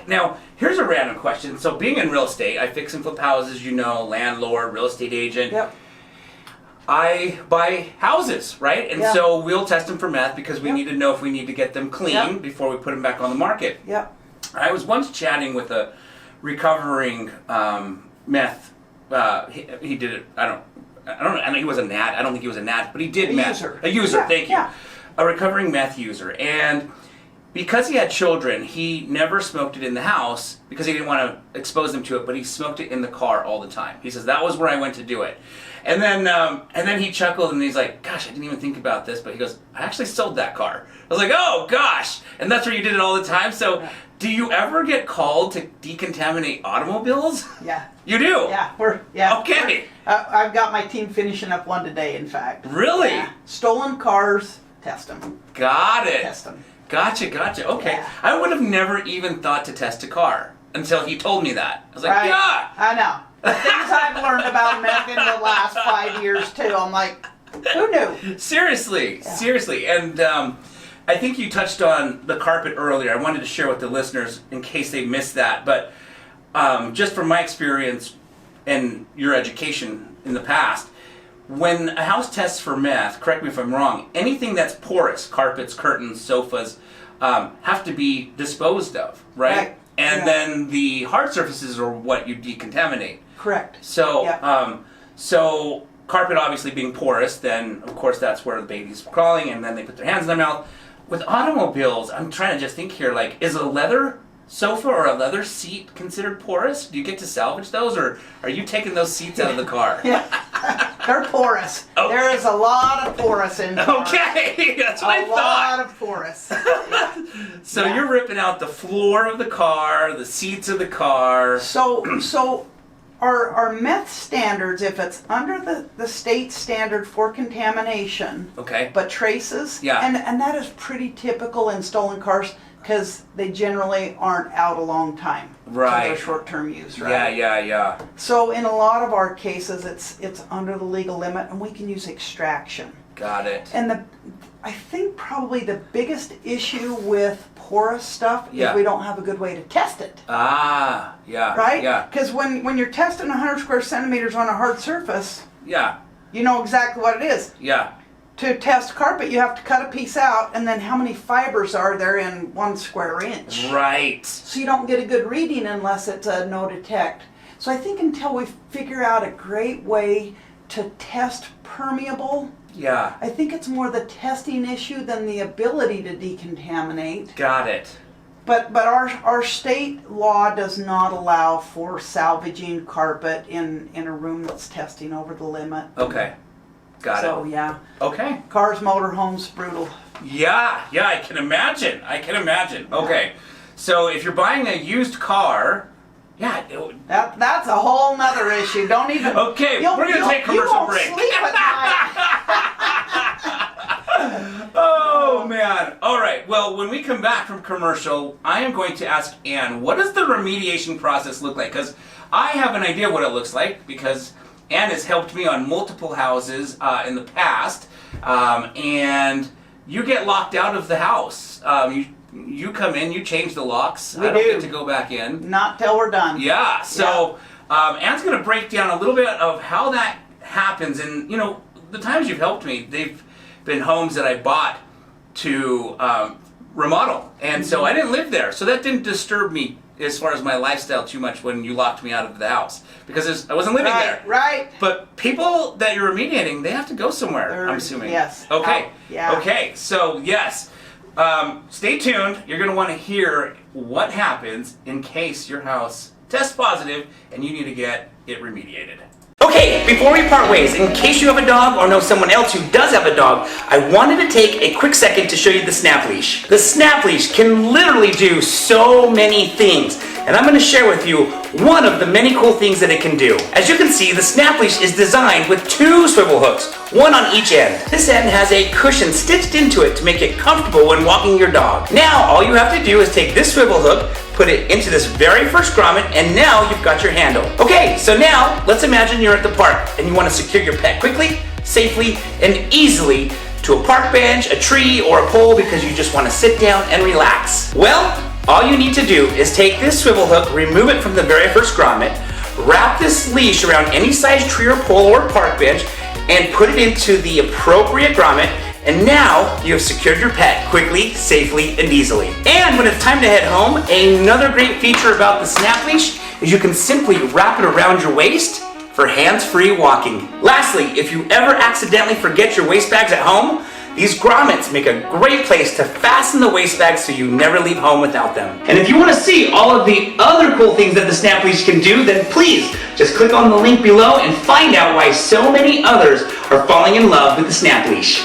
Now, here's a random question. So being in real estate, I fix and flip houses, landlord, real estate agent. Yep. I buy houses, right? And so we'll test them for meth because we need to know if we need to get them clean before we put them back on the market. Yep. I was once chatting with a recovering meth. He did it. I know he was a NAD. I don't think he was a NAD, but he did meth. A user. Thank you. A recovering meth user, and because he had children, he never smoked it in the house because he didn't want to expose them to it, but he smoked it in the car all the time. He says, that was where I went to do it. And then he chuckled and he's like, gosh, I didn't even think about this, but he goes, I actually sold that car. I was like, oh gosh, and that's where you did it all the time? So do you ever get called to decontaminate automobiles? Yeah. You do? Yeah. Okay. I've got my team finishing up one today, in fact. Really? Yeah. Stolen cars, test them. Got it. Test them. Gotcha. Okay. Yeah. I would have never even thought to test a car until he told me that. I was like, yeah. I know. The things I've learned about meth in the last 5 years, too. I'm like, who knew? Seriously. And I think you touched on the carpet earlier. I wanted to share with the listeners in case they missed that. But just from my experience and your education in the past, when a house tests for meth, correct me if I'm wrong, anything that's porous, carpets, curtains, sofas, have to be disposed of, right? And then the hard surfaces are what you decontaminate. Correct. So, so carpet obviously being porous, then of course that's where the baby's crawling, and then they put their hands in their mouth. With automobiles, I'm trying to just think here, like, is a leather sofa or a leather seat considered porous? Do you get to salvage those, or are you taking those seats out of the car? They're porous. Oh. There is a lot of porous in there. Okay, that's what I thought. A lot of porous. So you're ripping out the floor of the car, the seats of the car. So our meth standards, if it's under the state standard for contamination, but traces, and that is pretty typical in stolen cars because they generally aren't out a long time. Right. For their short-term use, right? Yeah. So in a lot of our cases, it's under the legal limit, and we can use extraction. Got it. And I think probably the biggest issue with porous stuff is we don't have a good way to test it. Right? Yeah. Because when you're testing 100 square centimeters on a hard surface, you know exactly what it is. Yeah. To test carpet, you have to cut a piece out, and then how many fibers are there in 1 square inch? Right. So you don't get a good reading unless it's a no detect. So I think until we figure out a great way to test permeable, I think it's more the testing issue than the ability to decontaminate. Got it. But our state law does not allow for salvaging carpet in a room that's testing over the limit. Okay. Got it. So yeah. Okay. Cars, motorhomes, brutal. Yeah, I can imagine. Okay. So if you're buying a used car, that's a whole nother issue. Don't even. Okay, we're gonna take a commercial break. You won't sleep at night. Oh man! All right. Well, when we come back from commercial, I am going to ask Ann, what does the remediation process look like? Because I have an idea what it looks like because Ann has helped me on multiple houses in the past, and you get locked out of the house. You come in, you change the locks. I don't get to go back in. Not till we're done. Yeah. So Ann's going to break down a little bit of how that happens, and the times you've helped me, they've been homes that I bought to remodel, and so I didn't live there, so that didn't disturb me as far as my lifestyle too much when you locked me out of the house because I wasn't living there. Right. But people that you're remediating, they have to go somewhere. I'm assuming. Yes. Okay. Yeah. Okay. So yes, stay tuned. You're going to want to hear what happens in case your house tests positive and you need to get it remediated. Okay, before we part ways, in case you have a dog or know someone else who does have a dog, I wanted to take a quick second to show you the Snap Leash. The Snap Leash can literally do so many things, and I'm going to share with you one of the many cool things that it can do. As you can see, the Snap Leash is designed with 2 swivel hooks, one on each end. This end has a cushion stitched into it to make it comfortable when walking your dog. Now, all you have to do is take this swivel hook, put it into this very first grommet, and now you've got your handle. Okay, so now let's imagine you're at the park and you want to secure your pet quickly, safely, and easily to a park bench, a tree, or a pole because you just want to sit down and relax. Well, all you need to do is take this swivel hook, remove it from the very first grommet, wrap this leash around any size tree or pole or park bench, and put it into the appropriate grommet, and now you have secured your pet quickly, safely, and easily. And when it's time to head home, another great feature about the snap leash is you can simply wrap it around your waist for hands-free walking. Lastly, if you ever accidentally forget your waist bags at home, these grommets make a great place to fasten the waist bags so you never leave home without them. And if you want to see all of the other cool things that the snap leash can do, then please just click on the link below and find out why so many others are falling in love with the snap leash.